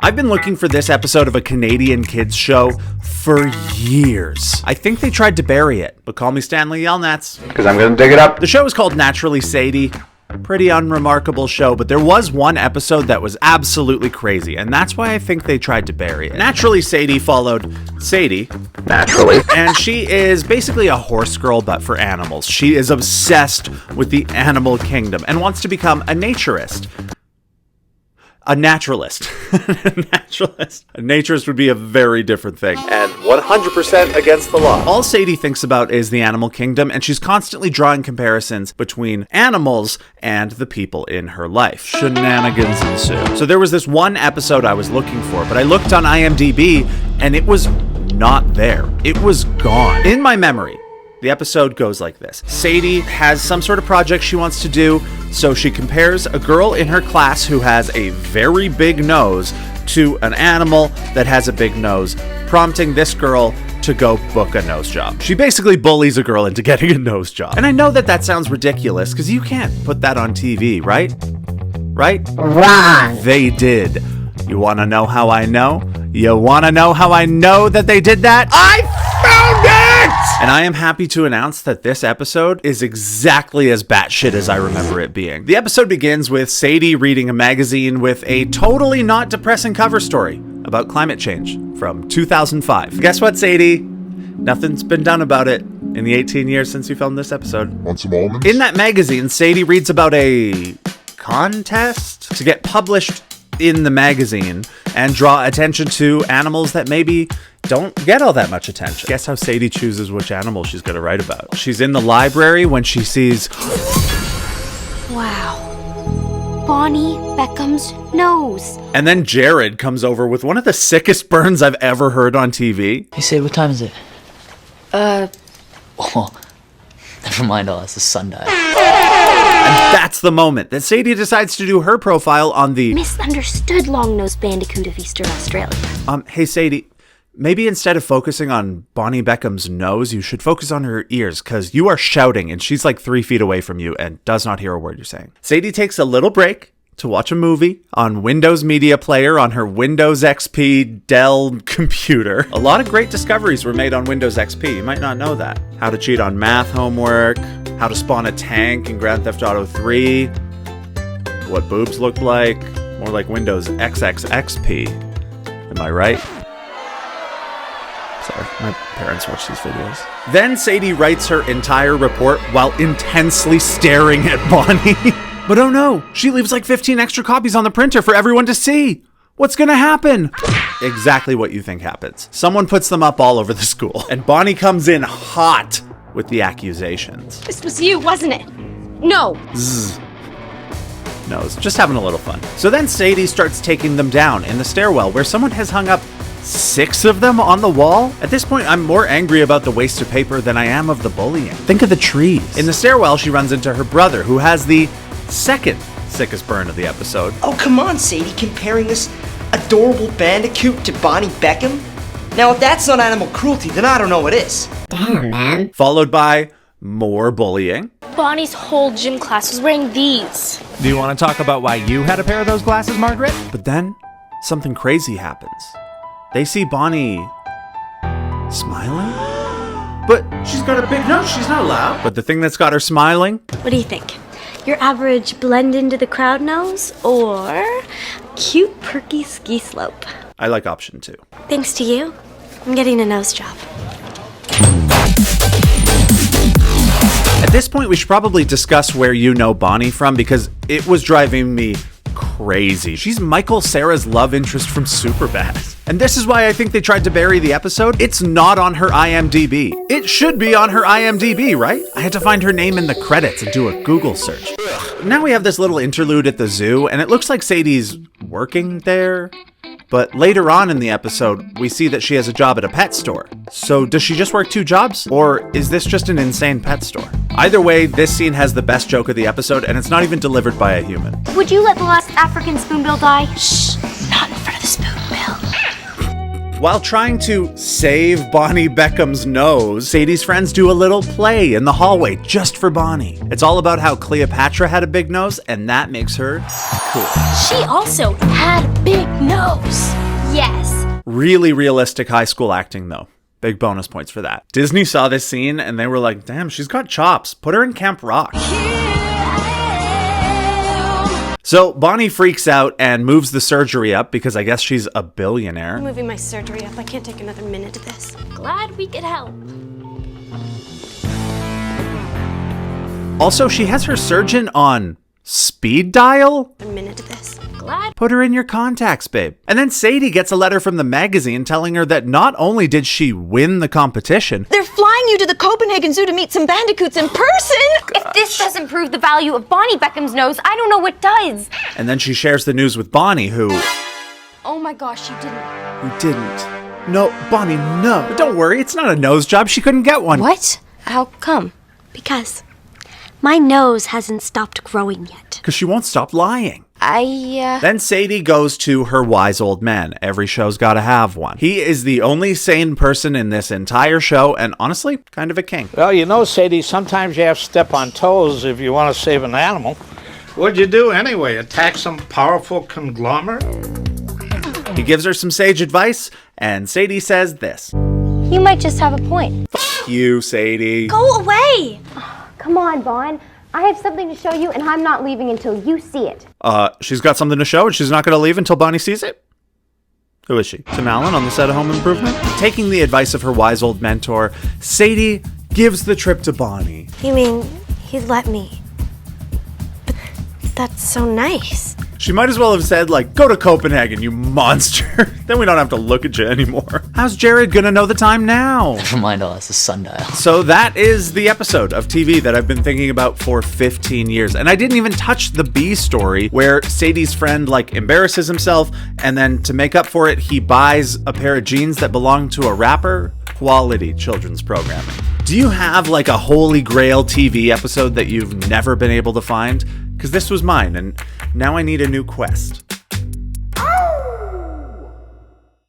I've been looking for this episode of a Canadian kids show for years. I think they tried to bury it, but call me Stanley Yelnats, because I'm going to dig it up. The show is called Naturally Sadie. Pretty unremarkable show, but there was one episode that was absolutely crazy, and that's why I think they tried to bury it. Naturally Sadie followed Sadie. Naturally. And she is basically a horse girl, but for animals. She is obsessed with the animal kingdom and wants to become a naturist. A naturalist. A naturist would be a very different thing. And 100% against the law. All Sadie thinks about is the animal kingdom, and she's constantly drawing comparisons between animals and the people in her life. Shenanigans ensue. So there was this one episode I was looking for, but I looked on IMDb, and it was not there. It was gone. In my memory, the episode goes like this. Sadie has some sort of project she wants to do, so she compares a girl in her class who has a very big nose to an animal that has a big nose, prompting this girl to go book a nose job. She basically bullies a girl into getting a nose job. And I know that that sounds ridiculous, because you can't put that on TV, right? Right? Wrong. They did. You want to know how I know? You want to know how I know that they did that? I found it! And I am happy to announce that this episode is exactly as batshit as I remember it being. The episode begins with Sadie reading a magazine with a totally not depressing cover story about climate change from 2005. Guess what, Sadie? Nothing's been done about it in the 18 years since you filmed this episode. Want some almonds? In that magazine, Sadie reads about a contest to get published in the magazine and draw attention to animals that maybe don't get all that much attention. Guess how Sadie chooses which animal she's going to write about. She's in the library when she sees... Wow. Bonnie Beckham's nose. And then Jared comes over with one of the sickest burns I've ever heard on TV. Hey, Sadie, what time is it? Oh, never mind, it's the sundial. And that's the moment that Sadie decides to do her profile on the misunderstood long-nosed bandicoot of Eastern Australia. Hey Sadie, maybe instead of focusing on Bonnie Beckham's nose, you should focus on her ears, because you are shouting and she's like 3 feet away from you and does not hear a word you're saying. Sadie takes a little break to watch a movie on Windows Media Player on her Windows XP Dell computer. A lot of great discoveries were made on Windows XP. You might not know that. How to cheat on math homework, how to spawn a tank in Grand Theft Auto 3, what boobs look like, more like Windows XXXP. Am I right? Sorry, my parents watch these videos. Then Sadie writes her entire report while intensely staring at Bonnie. But oh no, she leaves like 15 extra copies on the printer for everyone to see. What's gonna happen? Exactly what you think happens. Someone puts them up all over the school, and Bonnie comes in hot with the accusations. This was you, wasn't it? No. Zzz. No, it's just having a little fun. So then Sadie starts taking them down in the stairwell where someone has hung up 6 of them on the wall. At this point, I'm more angry about the waste of paper than I am of the bullying. Think of the trees. In the stairwell, she runs into her brother, who has the second sickest burn of the episode. Oh, come on, Sadie, comparing this adorable bandicoot to Bonnie Beckham? Now, if that's not animal cruelty, then I don't know what is. Damn, man. Followed by more bullying. Bonnie's whole gym class was wearing these. Do you want to talk about why you had a pair of those glasses, Margaret? But then, something crazy happens. They see Bonnie smiling? But she's got a big nose, she's not allowed. But the thing that's got her smiling? What do you think? Your average blend into the crowd nose, or cute perky ski slope? I like option 2. Thanks to you, I'm getting a nose job. At this point, we should probably discuss where you know Bonnie from, because it was driving me crazy. She's Michael Cera's love interest from Superbad. And this is why I think they tried to bury the episode. It's not on her IMDb. It should be on her IMDb, right? I had to find her name in the credits and do a Google search. Now we have this little interlude at the zoo, and it looks like Sadie's working there. But later on in the episode, we see that she has a job at a pet store. So does she just work 2 jobs? Or is this just an insane pet store? Either way, this scene has the best joke of the episode, and it's not even delivered by a human. Would you let the last African spoonbill die? Shh, not in front of the spoonbill. While trying to save Bonnie Beckham's nose, Sadie's friends do a little play in the hallway just for Bonnie. It's all about how Cleopatra had a big nose, and that makes her cool. She also had a big nose. Yes. Really realistic high school acting, though. Big bonus points for that. Disney saw this scene and they were like, damn, she's got chops. Put her in Camp Rock. So Bonnie freaks out and moves the surgery up because I guess she's a billionaire. Moving my surgery up. I can't take another minute of this. Glad we could help. Also, she has her surgeon on speed dial? A minute of this. Glad. Put her in your contacts, babe. And then Sadie gets a letter from the magazine telling her that not only did she win the competition, They're flying you to the Copenhagen Zoo to meet some bandicoots in person! If this doesn't prove the value of Bonnie Beckham's nose, I don't know what does. and then she shares the news with Bonnie, who... Oh my gosh, you didn't. You didn't. No, Bonnie, no. But don't worry, it's not a nose job. She couldn't get one. What? How come? Because my nose hasn't stopped growing yet. Because she won't stop lying. Then Sadie goes to her wise old man. Every show's gotta have one. He is the only sane person in this entire show, and honestly, kind of a king. Well, you know, Sadie, sometimes you have to step on toes if you want to save an animal. What'd you do anyway? Attack some powerful conglomerate? He gives her some sage advice, and Sadie says this. You might just have a point. You, Sadie. Go away! Come on, Vaughn. I have something to show you, and I'm not leaving until you see it. She's got something to show, and she's not gonna leave until Bonnie sees it? Who is she? Tim Allen on the set of Home Improvement? Taking the advice of her wise old mentor, Sadie gives the trip to Bonnie. You mean he'd let me? But that's so nice. She might as well have said, like, go to Copenhagen, you monster. Then we don't have to look at you anymore. How's Jared gonna know the time now? Never mind, I'll ask the sundial. So that is the episode of TV that I've been thinking about for 15 years. And I didn't even touch the B story where Sadie's friend, like, embarrasses himself, and then to make up for it, he buys a pair of jeans that belong to a rapper. Quality children's programming. Do you have, like, a holy grail TV episode that you've never been able to find? Because this was mine, and now I need a new quest.